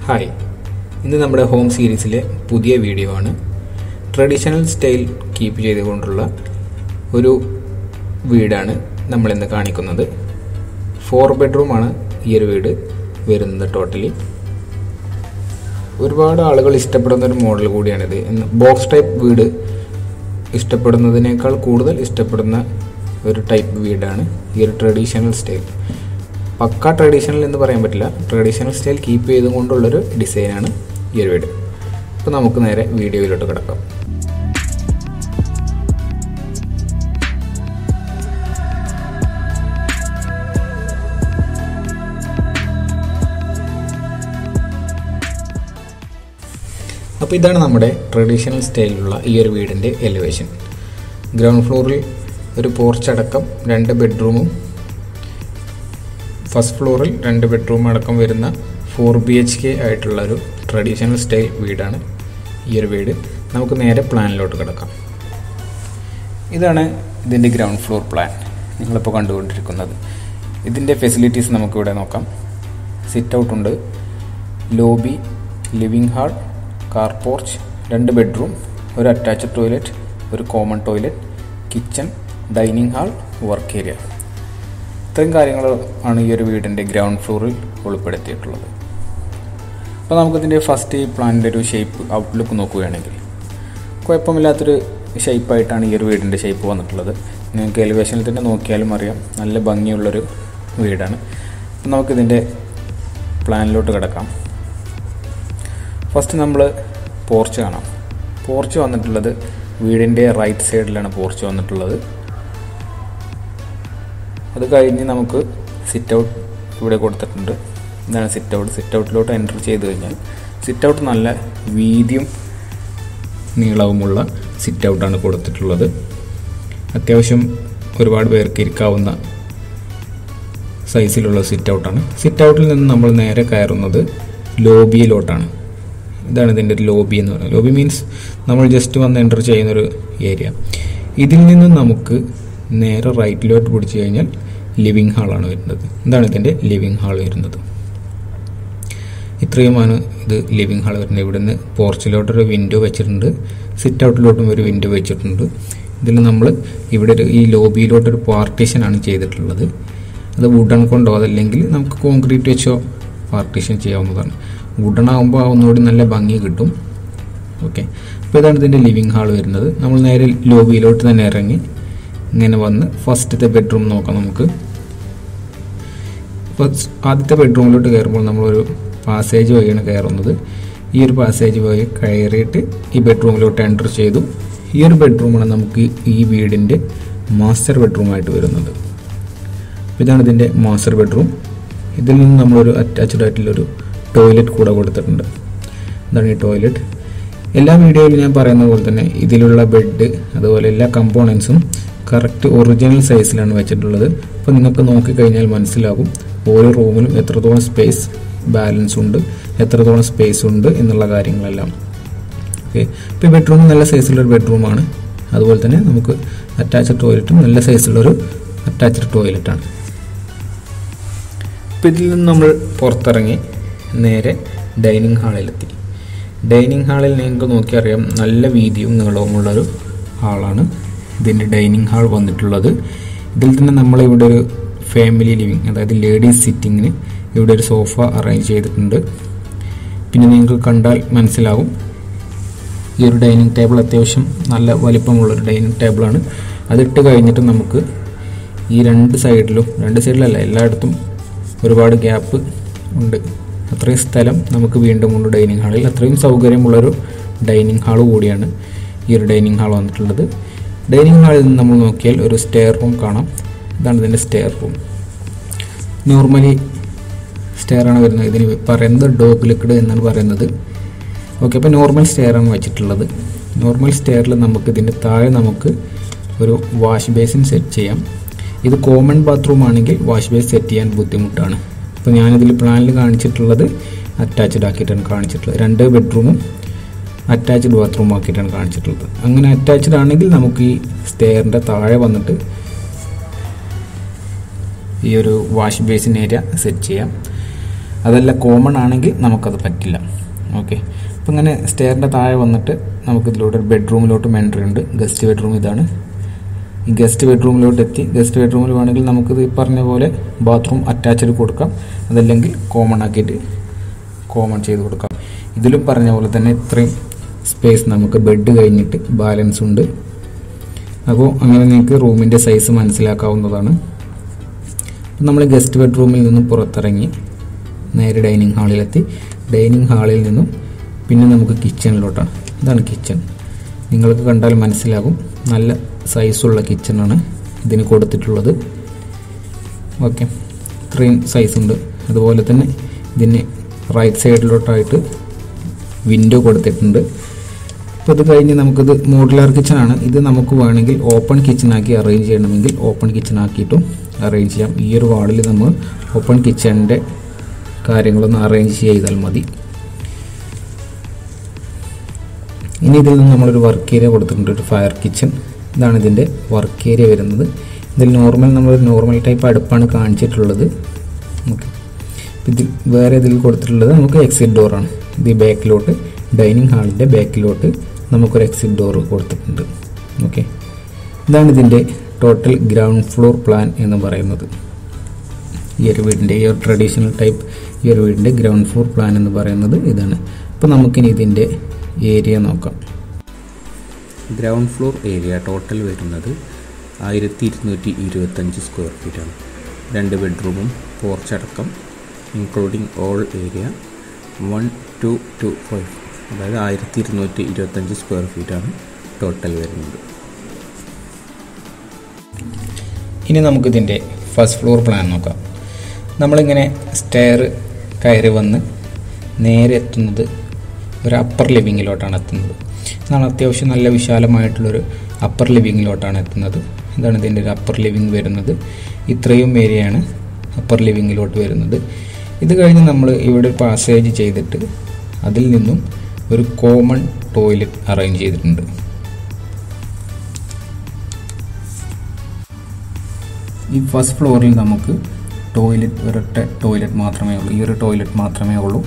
Hi, ഇന്ന് നമ്മുടെ home സീരീസിലെ പുതിയ വീഡിയോ ആണ്. ട്രഡീഷണൽ സ്റ്റൈൽ കീപ്പ് ചെയ്തുകൊണ്ടുള്ള ഒരു വീടാണ് നമ്മളിന്ന് കാണിക്കുന്നത്. 4 ബെഡ്റൂമാണ് ഈ ഒരു വീട് വരുന്നത്. ടോട്ടലി ഒരുപാട് ആളുകൾ ഇഷ്ടപ്പെടുന്ന ഒരു മോഡൽ കൂടിയാണിത്. ബോക്സ് ടൈപ്പ് വീട് ഇഷ്ടപ്പെടുന്നതിനേക്കാൾ കൂടുതൽ ഇഷ്ടപ്പെടുന്ന ഒരു ടൈപ്പ് വീടാണ് ഈ ഒരു ട്രഡീഷണൽ സ്റ്റൈൽ. പക്ക ട്രഡീഷണൽ എന്ന് പറയാൻ പറ്റില്ല, ട്രഡീഷണൽ സ്റ്റൈൽ കീപ്പ് ചെയ്തുകൊണ്ടുള്ളൊരു ഡിസൈനാണ് ഈ ഒരു വീട്. അപ്പോൾ നമുക്ക് നേരെ വീഡിയോയിലോട്ട് കിടക്കാം. അപ്പോൾ ഇതാണ് നമ്മുടെ ട്രഡീഷണൽ സ്റ്റൈലിലുള്ള ഈ ഒരു വീടിൻ്റെ എലിവേഷൻ. ഗ്രൗണ്ട് ഫ്ലോറിൽ ഒരു പോർച്ച് അടക്കം 2 ബെഡ്റൂമും, ഫസ്റ്റ് ഫ്ലോറിൽ 2 ബെഡ്റൂം അടക്കം വരുന്ന 4 BHK ആയിട്ടുള്ള ഒരു ട്രഡീഷണൽ സ്റ്റൈൽ വീടാണ് ഈ ഒരു വീട്. നമുക്ക് നേരെ പ്ലാനിലോട്ട് കിടക്കാം. ഇതാണ് ഇതിൻ്റെ ഗ്രൗണ്ട് ഫ്ലോർ പ്ലാൻ നിങ്ങളിപ്പോൾ കണ്ടുകൊണ്ടിരിക്കുന്നത്. ഇതിൻ്റെ ഫെസിലിറ്റീസ് നമുക്കിവിടെ നോക്കാം. സിറ്റ് ഔട്ട് ഉണ്ട്, lobby, living hall, car porch, 2 bedroom, ഒരു അറ്റാച്ച്ഡ് ടോയ്ലറ്റ്, ഒരു common toilet, kitchen, dining hall, work area. ഇത്രയും കാര്യങ്ങൾ ആണ് ഈ ഒരു വീടിൻ്റെ ഗ്രൗണ്ട് ഫ്ലോറിൽ ഉൾപ്പെടുത്തിയിട്ടുള്ളത്. അപ്പോൾ നമുക്കിതിൻ്റെ ഫസ്റ്റ് ഈ പ്ലാനിൻ്റെ ഒരു ഷേപ്പ് ഔട്ട്ലുക്ക് നോക്കുകയാണെങ്കിൽ കുഴപ്പമില്ലാത്തൊരു ഷേപ്പായിട്ടാണ് ഈ ഒരു വീടിൻ്റെ ഷേപ്പ് വന്നിട്ടുള്ളത്. നിങ്ങൾക്ക് എലിവേഷനിൽ തന്നെ നോക്കിയാലും അറിയാം, നല്ല ഭംഗിയുള്ളൊരു വീടാണ്. അപ്പോൾ നമുക്കിതിൻ്റെ പ്ലാനിലോട്ട് കിടക്കാം. ഫസ്റ്റ് നമ്മൾ പോർച്ച് കാണാം. പോർച്ച് വന്നിട്ടുള്ളത് വീടിൻ്റെ റൈറ്റ് സൈഡിലാണ് പോർച്ച് വന്നിട്ടുള്ളത്. അത് കഴിഞ്ഞ് നമുക്ക് സിറ്റ് ഔട്ട് ഇവിടെ കൊടുത്തിട്ടുണ്ട്. ഇതാണ് സിറ്റ് ഔട്ട്. സിറ്റ് ഔട്ടിലോട്ട് എൻ്റർ ചെയ്ത് കഴിഞ്ഞാൽ സിറ്റ് ഔട്ട് നല്ല വീതിയും നീളവുമുള്ള സിറ്റ് ഔട്ടാണ് കൊടുത്തിട്ടുള്ളത്. അത്യാവശ്യം ഒരുപാട് പേർക്ക് ഇരിക്കാവുന്ന സൈസിലുള്ള സിറ്റ് ഔട്ടാണ്. സിറ്റ് ഔട്ടിൽ നിന്ന് നമ്മൾ നേരെ കയറുന്നത് ലോബിയിലോട്ടാണ്. ഇതാണ് ഇതിൻ്റെ ലോബി എന്ന് പറയുന്നത്. ലോബി മീൻസ് നമ്മൾ ജസ്റ്റ് വന്ന് എൻ്റർ ചെയ്യുന്നൊരു ഏരിയ. ഇതിൽ നിന്ന് നമുക്ക് നേരെ റൈറ്റിലോട്ട് പിടിച്ചു കഴിഞ്ഞാൽ ലിവിങ് ഹാളാണ് വരുന്നത്. ഇതാണ് ഇതിൻ്റെ ലിവിങ് ഹാൾ വരുന്നത്. ഇത്രയുമാണ് ഇത് ലിവിങ് ഹാൾ വരുന്നത്. ഇവിടുന്ന് പോർച്ചിലോട്ടൊരു വിൻഡോ വെച്ചിട്ടുണ്ട്, സിറ്റ് ഔട്ടിലോട്ടും ഒരു വിൻഡോ വെച്ചിട്ടുണ്ട്. ഇതിൽ നമ്മൾ ഇവിടെ ഈ ലോബിയിലോട്ടൊരു പാർട്ടീഷനാണ് ചെയ്തിട്ടുള്ളത്. അത് വുഡൺ കൊണ്ടോ അതല്ലെങ്കിൽ നമുക്ക് കോൺക്രീറ്റ് വെച്ചോ പാർട്ടീഷൻ ചെയ്യാവുന്നതാണ്. വുഡൺ ആകുമ്പോൾ ഒന്നുകൂടി നല്ല ഭംഗി കിട്ടും. ഓക്കെ, അപ്പോൾ ഇതാണ് ഇതിൻ്റെ ലിവിങ് ഹാൾ വരുന്നത്. നമ്മൾ നേരെ ലോബിയിലോട്ട് തന്നെ ഇറങ്ങി ഇങ്ങനെ വന്ന് ഫസ്റ്റത്തെ ബെഡ്റൂം നോക്കാം. നമുക്ക് ആദ്യത്തെ ബെഡ്റൂമിലോട്ട് കയറുമ്പോൾ നമ്മളൊരു പാസേജ് വഴിയാണ് കയറുന്നത്. ഈ ഒരു പാസേജ് വഴി കയറിയിട്ട് ഈ ബെഡ്റൂമിലോട്ട് എൻ്റർ ചെയ്തു. ഈ ഒരു ബെഡ്റൂമാണ് നമുക്ക് ഈ വീടിൻ്റെ മാസ്റ്റർ ബെഡ്റൂമായിട്ട് വരുന്നത്. ഇതാണ് ഇതിൻ്റെ മാസ്റ്റർ ബെഡ്റൂം. ഇതിൽ നിന്ന് നമ്മളൊരു അറ്റാച്ച്ഡ് ആയിട്ടുള്ളൊരു ടോയ്ലറ്റ് കൂടെ കൊടുത്തിട്ടുണ്ട്. ഇതാണ് ഈ ടോയ്ലറ്റ്. എല്ലാ വീഡിയോയിലും ഞാൻ പറയുന്ന പോലെ തന്നെ ഇതിലുള്ള ബെഡ് അതുപോലെ എല്ലാ കമ്പോണൻസും കറക്റ്റ് ഒറിജിനൽ സൈസിലാണ് വെച്ചിട്ടുള്ളത്. അപ്പോൾ നിങ്ങൾക്ക് നോക്കിക്കഴിഞ്ഞാൽ മനസ്സിലാകും ഓരോ റൂമിലും എത്രത്തോളം സ്പേസ് ബാലൻസ് ഉണ്ട്, എത്രത്തോളം സ്പേസ് ഉണ്ട് എന്നുള്ള കാര്യങ്ങളെല്ലാം. ഓക്കെ, ഇപ്പോൾ ഈ ബെഡ്റൂം നല്ല സൈസിലുള്ളൊരു ബെഡ്റൂമാണ്. അതുപോലെ തന്നെ നമുക്ക് അറ്റാച്ച്ഡ് ടോയ്ലറ്റും നല്ല സൈസിലുള്ളൊരു അറ്റാച്ച്ഡ് ടോയ്ലറ്റാണ്. ഇപ്പോൾ ഇതിൽ നിന്ന് നമ്മൾ പുറത്തിറങ്ങി നേരെ ഡൈനിങ് ഹാളിലെത്തി. ഡൈനിങ് ഹാളിൽ നിങ്ങൾക്ക് നോക്കിയറിയാം നല്ല വീതിയും നീളവുമുള്ളൊരു ഹാളാണ് ഇതിൻ്റെ ഡൈനിങ് ഹാൾ വന്നിട്ടുള്ളത്. ഇതിൽ തന്നെ നമ്മളിവിടെ ഒരു ഫാമിലി ലിവിങ്, അതായത് ലേഡീസ് സിറ്റിങ്ങിന് ഇവിടെ ഒരു സോഫ അറേഞ്ച് ചെയ്തിട്ടുണ്ട്. പിന്നെ നിങ്ങൾക്ക് കണ്ടാൽ മനസ്സിലാവും ഈ ഒരു ഡൈനിങ് ടേബിൾ അത്യാവശ്യം നല്ല വലിപ്പമുള്ളൊരു ഡൈനിങ് ടേബിളാണ്. അതിട്ട് കഴിഞ്ഞിട്ട് നമുക്ക് ഈ രണ്ട് സൈഡിലല്ല എല്ലായിടത്തും ഒരുപാട് ഗ്യാപ്പ് ഉണ്ട്. അത്രയും സ്ഥലം നമുക്ക് വീണ്ടും ഉണ്ട് ഡൈനിങ് ഹാളിൽ. അത്രയും സൗകര്യമുള്ളൊരു ഡൈനിങ് ഹാൾ കൂടിയാണ് ഈ ഒരു ഡൈനിങ് ഹാൾ വന്നിട്ടുള്ളത്. ഡൈനിങ് ഹാളിൽ നിന്ന് നമ്മൾ നോക്കിയാൽ ഒരു സ്റ്റെയർ റൂം കാണാം. ഇതാണ് ഇതിൻ്റെ സ്റ്റെയർ റൂം. നോർമലി സ്റ്റെയർ ആണ് വരുന്നത്. ഇതിന് പറയുന്നത് ഡോഗ് ലെഗ്ഡ് എന്നാണ് പറയുന്നത്. ഓക്കെ, അപ്പോൾ നോർമൽ സ്റ്റെയർ ആണ് വെച്ചിട്ടുള്ളത്. നോർമൽ സ്റ്റെയറിൽ നമുക്ക് ഇതിൻ്റെ താഴെ നമുക്ക് ഒരു വാഷ് ബേസിൻ സെറ്റ് ചെയ്യാം. ഇത് കോമൺ ബാത്റൂം ആണെങ്കിൽ വാഷ് ബേസ് സെറ്റ് ചെയ്യാൻ ബുദ്ധിമുട്ടാണ്. അപ്പോൾ ഞാനിതിൽ പ്ലാനിൽ കാണിച്ചിട്ടുള്ളത് അറ്റാച്ച്ഡ് ആക്കിയിട്ടാണ് കാണിച്ചിട്ടുള്ളത്. 2 ബെഡ്റൂമും അറ്റാച്ച്ഡ് ബാത്റൂം ആക്കിയിട്ടാണ് കാണിച്ചിട്ടുള്ളത്. അങ്ങനെ അറ്റാച്ച്ഡ് ആണെങ്കിൽ നമുക്ക് ഈ സ്റ്റെയറിൻ്റെ താഴെ വന്നിട്ട് ഈ ഒരു വാഷ് ബേസിൻ ഏരിയ സെറ്റ് ചെയ്യാം. അതല്ല കോമൺ ആണെങ്കിൽ നമുക്കത് പറ്റില്ല. ഓക്കെ, അപ്പം ഇങ്ങനെ സ്റ്റെയറിൻ്റെ താഴെ വന്നിട്ട് നമുക്കിതിലൂടെ ഒരു ബെഡ്റൂമിലോട്ടും എൻട്രി ഉണ്ട്. ഗസ്റ്റ് ബെഡ്റൂം ഇതാണ്. ഈ ഗസ്റ്റ് ബെഡ്റൂമിലോട്ട് എത്തി. ഗസ്റ്റ് ബെഡ്റൂമിൽ വേണമെങ്കിൽ നമുക്കിത് പറഞ്ഞ പോലെ ബാത്റൂം അറ്റാച്ച്ഡ് കൊടുക്കാം, അതല്ലെങ്കിൽ കോമൺ ആക്കിയിട്ട് കോമൺ ചെയ്ത് കൊടുക്കാം. ഇതിലും പറഞ്ഞ പോലെ തന്നെ ഇത്രയും സ്പേസ് നമുക്ക് ബെഡ് കഴിഞ്ഞിട്ട് ബാലൻസ് ഉണ്ട്. അപ്പോൾ അങ്ങനെ നിങ്ങൾക്ക് റൂമിൻ്റെ സൈസ് മനസ്സിലാക്കാവുന്നതാണ്. അപ്പം നമ്മൾ ഗസ്റ്റ് ബെഡ്റൂമിൽ നിന്നും പുറത്തിറങ്ങി നേരെ ഡൈനിങ് ഹാളിലെത്തി. ഡൈനിങ് ഹാളിൽ നിന്നും പിന്നെ നമുക്ക് കിച്ചണിലോട്ടാണ്. ഇതാണ് കിച്ചൺ. നിങ്ങൾക്ക് കണ്ടാൽ മനസ്സിലാകും, നല്ല സൈസുള്ള കിച്ചണാണ് ഇതിന് കൊടുത്തിട്ടുള്ളത്. ഓക്കെ, ഇത്രയും സൈസുണ്ട്. അതുപോലെ തന്നെ ഇതിന് റൈറ്റ് സൈഡിലോട്ടായിട്ട് വിൻഡോ കൊടുത്തിട്ടുണ്ട്. അപ്പോൾ ഇത് കഴിഞ്ഞ് നമുക്കിത് മോഡുലാർ കിച്ചണാണ്. ഇത് നമുക്ക് വേണമെങ്കിൽ ഓപ്പൺ കിച്ചണാക്കി അറേഞ്ച് ചെയ്യണമെങ്കിൽ ഓപ്പൺ കിച്ചണാക്കിയിട്ടും അറേഞ്ച് ചെയ്യാം. ഈ ഒരു വാർഡിൽ നമ്മൾ ഓപ്പൺ കിച്ചണിൻ്റെ കാര്യങ്ങളൊന്ന് അറേഞ്ച് ചെയ്താൽ മതി. ഇനി ഇതിൽ നിന്ന് നമ്മളൊരു വർക്ക് ഏരിയ കൊടുത്തിട്ടുണ്ട്, ഒരു ഫയർ കിച്ചൺ. ഇതാണ് ഇതിൻ്റെ വർക്ക് ഏരിയ വരുന്നത്. ഇതിൽ നമ്മളൊരു നോർമൽ ടൈപ്പ് അടുപ്പാണ് കാണിച്ചിട്ടുള്ളത്. ഓക്കെ, ഇതിൽ വേറെ ഇതിൽ കൊടുത്തിട്ടുള്ളത് നമുക്ക് എക്സിറ്റ് ഡോറാണ്. ഇത് ബാക്കിലോട്ട് ഡൈനിങ് ഹാളിൻ്റെ ബാക്കിലോട്ട് നമുക്കൊരു എക്സിറ്റ് ഡോർ കൊടുത്തിട്ടുണ്ട്. ഓക്കെ, ഇതാണ് ഇതിൻ്റെ ടോട്ടൽ ഗ്രൗണ്ട് ഫ്ലോർ പ്ലാൻ എന്ന് പറയുന്നത്. ഈ ഒരു വീടിൻ്റെ ഈ ഒരു ട്രഡീഷണൽ ടൈപ്പ് ഈ ഒരു വീടിൻ്റെ ഗ്രൗണ്ട് ഫ്ലോർ പ്ലാൻ എന്ന് പറയുന്നത് ഇതാണ്. അപ്പോൾ നമുക്കിനി ഇതിൻ്റെ ഏരിയ നോക്കാം. ഗ്രൗണ്ട് ഫ്ലോർ ഏരിയ ടോട്ടൽ വരുന്നത് 1225 സ്ക്വയർ ഫീറ്റാണ്. 2 ബെഡ്റൂമും പോർച്ചടക്കം ഇൻക്ലൂഡിങ് ഓൾ ഏരിയ 1225, അതായത് 1225 സ്ക്വയർ ഫീറ്റാണ് ടോട്ടൽ വരുന്നത്. ഇനി നമുക്കിതിൻ്റെ ഫസ്റ്റ് ഫ്ലോർ പ്ലാൻ നോക്കാം. നമ്മളിങ്ങനെ സ്റ്റെയർ കയറി വന്ന് നേരെ എത്തുന്നത് ഒരു അപ്പർ ലിവിങ്ങിലോട്ടാണ് എത്തുന്നത്. ഇതാണ് അത്യാവശ്യം നല്ല വിശാലമായിട്ടുള്ളൊരു അപ്പർ ലിവിങ്ങിലോട്ടാണ് എത്തുന്നത്. ഇതാണ് ഇതിൻ്റെ ഒരു അപ്പർ ലിവിങ് വരുന്നത്. ഇത്രയും ഏരിയയാണ് അപ്പർ ലിവിങ്ങിലോട്ട് വരുന്നത്. ഇത് കഴിഞ്ഞ് നമ്മൾ ഇവിടെ പാസേജ് ചെയ്തിട്ട് അതിൽ നിന്നും ഒരു കോമൺ ടോയ്ലറ്റ് അറേഞ്ച് ചെയ്തിട്ടുണ്ട്. ഈ ഫസ്റ്റ് ഫ്ലോറിൽ നമുക്ക് ഒരൊറ്റ ടോയ്ലറ്റ് മാത്രമേ ഉള്ളൂ. ഈ ഒരു ടോയ്ലറ്റ് മാത്രമേ ഉള്ളൂ.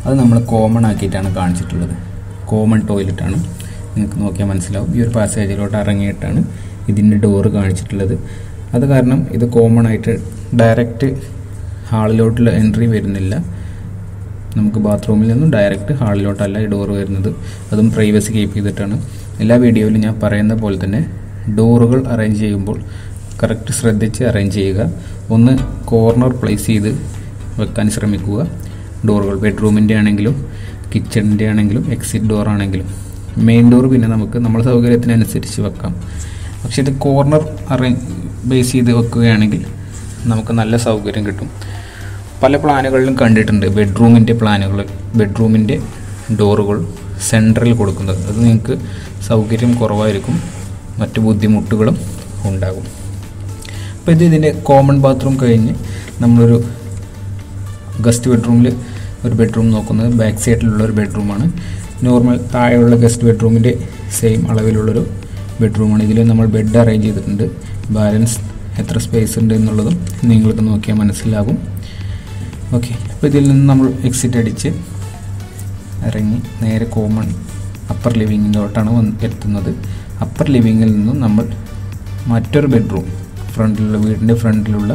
അത് നമ്മൾ കോമൺ ആക്കിയിട്ടാണ് കാണിച്ചിട്ടുള്ളത്. കോമൺ ടോയ്ലറ്റാണ്. നിങ്ങൾക്ക് നോക്കിയാൽ മനസ്സിലാവും. ഈ ഒരു പാസേജിലോട്ട് ഇറങ്ങിയിട്ടാണ് ഇതിൻ്റെ ഡോറ് കാണിച്ചിട്ടുള്ളത്. അത് കാരണം ഇത് കോമൺ ആയിട്ട് ഡയറക്റ്റ് ഹാളിലോട്ടുള്ള എൻട്രി വരുന്നില്ല. നമുക്ക് ബാത്റൂമിൽ നിന്നും ഡയറക്റ്റ് ഹാളിലോട്ടല്ല ഈ ഡോറ് വരുന്നത്. അതും പ്രൈവസി കീപ്പ് ചെയ്തിട്ടാണ്. എല്ലാ വീഡിയോയിലും ഞാൻ പറയുന്ന പോലെ തന്നെ ഡോറുകൾ അറേഞ്ച് ചെയ്യുമ്പോൾ കറക്റ്റ് ശ്രദ്ധിച്ച് അറേഞ്ച് ചെയ്യുക. ഒന്ന് കോർണർ പ്ലേസ് ചെയ്ത് വെക്കാൻ ശ്രമിക്കുക. ഡോറുകൾ ബെഡ്റൂമിൻ്റെ ആണെങ്കിലും കിച്ചണിൻ്റെ ആണെങ്കിലും എക്സിറ്റ് ഡോർ ആണെങ്കിലും. മെയിൻ ഡോർ പിന്നെ നമുക്ക് നമ്മുടെ സൗകര്യത്തിനനുസരിച്ച് വെക്കാം. പക്ഷേ ഇത് കോർണർ ബേസ് ചെയ്ത് വെക്കുകയാണെങ്കിൽ നമുക്ക് നല്ല സൗകര്യം കിട്ടും. പല പ്ലാനുകളിലും കണ്ടിട്ടുണ്ട് ബെഡ്റൂമിൻ്റെ ഡോറുകൾ സെൻട്രൽ കൊടുക്കുന്നത്. അത് നിങ്ങൾക്ക് സൗകര്യം കുറവായിരിക്കും, മറ്റു ബുദ്ധിമുട്ടുകളും ഉണ്ടാകും. അപ്പോൾ ഇതിൻ്റെ കോമൺ ബാത്റൂം കഴിഞ്ഞ് നമ്മളൊരു ഗസ്റ്റ് ബെഡ്റൂമിൽ ഒരു ബെഡ്റൂം നോക്കുന്നത് ബാക്ക് സൈഡിലുള്ള ഒരു ബെഡ്റൂമാണ്. നോർമൽ താഴെയുള്ള ഗസ്റ്റ് ബെഡ്റൂമിൻ്റെ സെയിം അളവിലുള്ളൊരു ബെഡ്റൂമാണ്. ഇതിൽ നമ്മൾ ബെഡ് അറേഞ്ച് ചെയ്തിട്ടുണ്ട്. ബാലൻസ് എത്ര സ്പേസ് ഉണ്ട് എന്നുള്ളതും നിങ്ങൾക്ക് നോക്കിയാൽ മനസ്സിലാകും. ഓക്കെ, അപ്പോൾ ഇതിൽ നിന്ന് നമ്മൾ എക്സിറ്റ് അടിച്ച് ഇറങ്ങി നേരെ കോമൺ അപ്പർ ലിവിങ്ങിലോട്ടാണ് എത്തുന്നത്. അപ്പർ ലിവിങ്ങിൽ നിന്നും നമ്മൾ മറ്റൊരു ബെഡ്റൂം വീടിൻ്റെ ഫ്രണ്ടിലുള്ള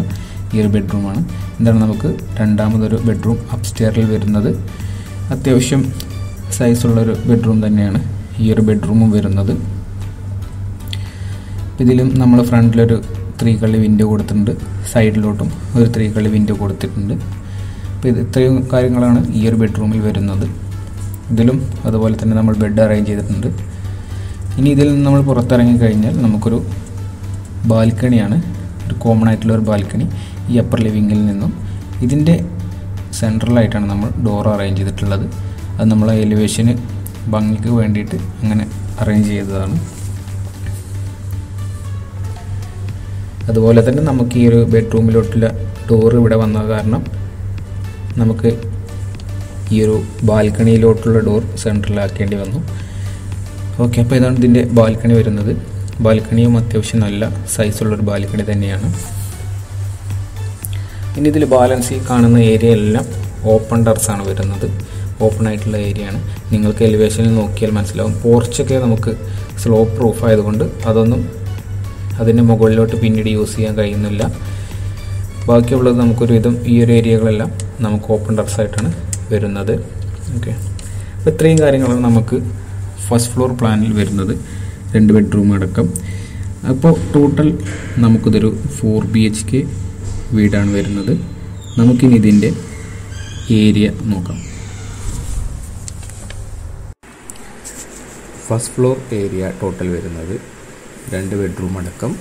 ഈ ഒരു ബെഡ്റൂമാണ്. എന്താണ് നമുക്ക് രണ്ടാമതൊരു ബെഡ്റൂം അപ്സ്റ്റെയറിൽ വരുന്നത്. അത്യാവശ്യം സൈസുള്ളൊരു ബെഡ്റൂം തന്നെയാണ് ഈ ഒരു ബെഡ്റൂമും വരുന്നത്. ഇതിലും നമ്മൾ ഫ്രണ്ടിലൊരു 3 കള്ളി വിൻഡോ കൊടുത്തിട്ടുണ്ട്. സൈഡിലോട്ടും ഒരു 3 കള്ളി വിൻഡോ കൊടുത്തിട്ടുണ്ട്. അപ്പോൾ ഇത്രയും കാര്യങ്ങളാണ് ഈ ഒരു ബെഡ്റൂമിൽ വരുന്നത്. ഇതിലും അതുപോലെ തന്നെ നമ്മൾ ബെഡ് അറേഞ്ച് ചെയ്തിട്ടുണ്ട്. ഇനി ഇതിൽ നിന്ന് നമ്മൾ പുറത്തിറങ്ങി കഴിഞ്ഞാൽ നമുക്കൊരു ബാൽക്കണിയാണ്, ഒരു കോമൺ ആയിട്ടുള്ള ഒരു ബാൽക്കണി ഈ അപ്പർ ലിവിങ്ങിൽ നിന്നും. ഇതിൻ്റെ സെൻട്രലായിട്ടാണ് നമ്മൾ ഡോർ അറേഞ്ച് ചെയ്തിട്ടുള്ളത്. അത് നമ്മളെ എലിവേഷന് ഭംഗിക്ക് വേണ്ടിയിട്ട് അങ്ങനെ അറേഞ്ച് ചെയ്തതാണ്. അതുപോലെ തന്നെ നമുക്ക് ഈ ഒരു ബെഡ്റൂമിലോട്ടുള്ള ഡോർ ഇവിടെ വന്ന കാരണം നമുക്ക് ഈ ഒരു ബാൽക്കണിയിലോട്ടുള്ള ഡോർ സെൻട്രലാക്കേണ്ടി വന്നു. ഓക്കെ, അപ്പോൾ ഇതാണ് ഇതിൻ്റെ ബാൽക്കണി വരുന്നത്. ബാൽക്കണിയും അത്യാവശ്യം നല്ല സൈസുള്ളൊരു ബാൽക്കണി തന്നെയാണ്. ഇനി ഇതിൽ ബാലൻസ് കാണുന്ന ഏരിയ എല്ലാം ഓപ്പൺ ടെറസാണ് വരുന്നത്. ഓപ്പൺ ആയിട്ടുള്ള ഏരിയ ആണ്. നിങ്ങൾക്ക് എലിവേഷനിൽ നോക്കിയാൽ മനസ്സിലാവും. പോർച്ചൊക്കെ നമുക്ക് സ്ലോപ്പ് പ്രൂഫ് ആയതുകൊണ്ട് അതൊന്നും അതിൻ്റെ മുകളിലോട്ട് പിന്നീട് യൂസ് ചെയ്യാൻ കഴിയുന്നില്ല. ബാക്കിയുള്ളത് നമുക്കൊരു വിധം ഈ ഒരു ഏരിയകളെല്ലാം നമുക്ക് ഓപ്പൺ ടെറസായിട്ടാണ് വരുന്നത്. ഓക്കെ, അപ്പോൾ ഇത്രയും കാര്യങ്ങളാണ് നമുക്ക് ഫസ്റ്റ് ഫ്ലോർ പ്ലാനിൽ വരുന്നത്, 2 ബെഡ്റൂം അടക്കം. അപ്പോൾ ടോട്ടൽ നമുക്കിതൊരു 4 BHK വീടാണ് വരുന്നത്. നമുക്കിനി ഇതിൻ്റെ ഏരിയ നോക്കാം. ഫസ്റ്റ് ഫ്ലോർ ഏരിയ ടോട്ടൽ വരുന്നത് 2 ബെഡ്റൂം അടക്കം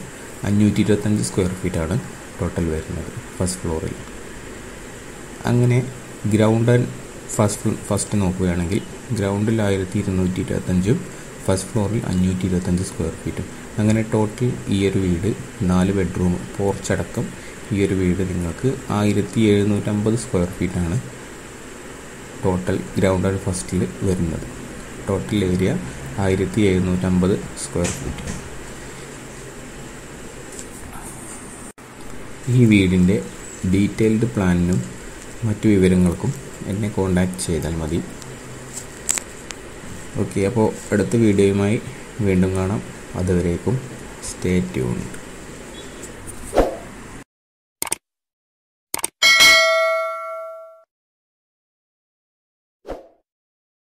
525 സ്ക്വയർ ഫീറ്റാണ് ടോട്ടൽ വരുന്നത് ഫസ്റ്റ് ഫ്ലോറിൽ. അങ്ങനെ ഗ്രൗണ്ട് ആൻഡ് ഫസ്റ്റ് നോക്കുകയാണെങ്കിൽ ഗ്രൗണ്ടിൽ 1225 ഫസ്റ്റ് ഫ്ലോറിൽ 525 സ്ക്വയർ ഫീറ്റും. അങ്ങനെ ടോട്ടൽ ഈ ഒരു വീട് 4 ബെഡ്റൂം പോർച്ചടക്കം ഈ ഒരു വീട് നിങ്ങൾക്ക് 1750 സ്ക്വയർ ഫീറ്റാണ് ടോട്ടൽ ഗ്രൗണ്ട് ആൻഡ് ഫസ്റ്റിൽ വരുന്നത്. Total area 1750 square feet. ഈ വീടിൻ്റെ ഡീറ്റെയിൽഡ് പ്ലാനിനും മറ്റു വിവരങ്ങൾക്കും എന്നെ കോൺടാക്റ്റ് ചെയ്താൽ മതി. ഓക്കെ, അപ്പോൾ അടുത്ത വീഡിയോയുമായി വീണ്ടും കാണാം. അതുവരേക്കും സ്റ്റേ ട്യൂൺഡ്.